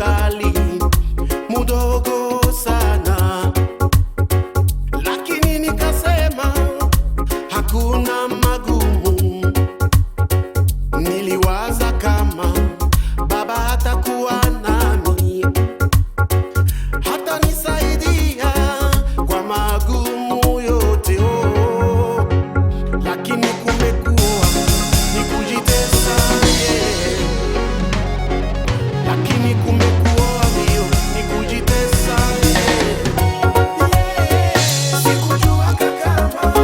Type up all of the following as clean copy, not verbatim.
ugali mudogo sana, lakini nikasema hakuna magumu. Niliwaza kama baba hatakuwa nami, hata nisaidia kwa magumu yote lakini kumekuwa ni kujitesa lakini kumekuwa mbio ni kujitesa sikujua kama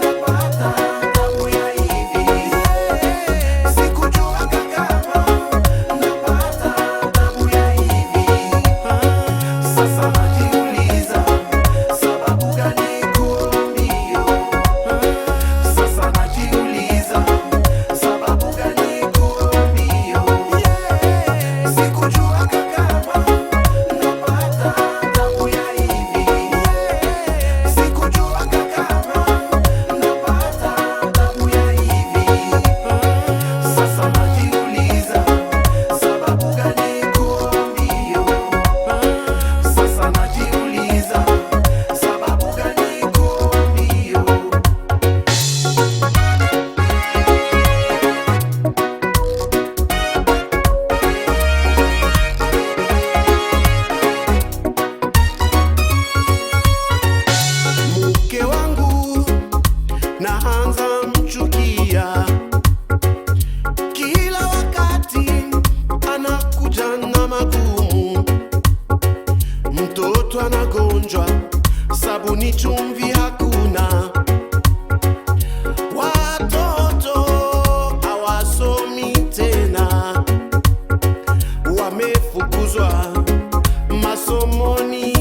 napata tabu ya hivi sikujua kama napata tabu ya hivi sasa najiuliza sababu gani kuambio sasa najiuliza sababu gani kuambio sikujua kama napata tabu ya hivi sikujua kama napata tabu ya hivi sasa najiuliza sababu gani kuambio sasa najiuliza sababu gani kuambio mke wangu naanza mchukia kila wakati anakuja na magumu, mtoto anagonjwa, sabuni chumvi hakuna, watoto hawasomi tena, wamefukuzwa masomoni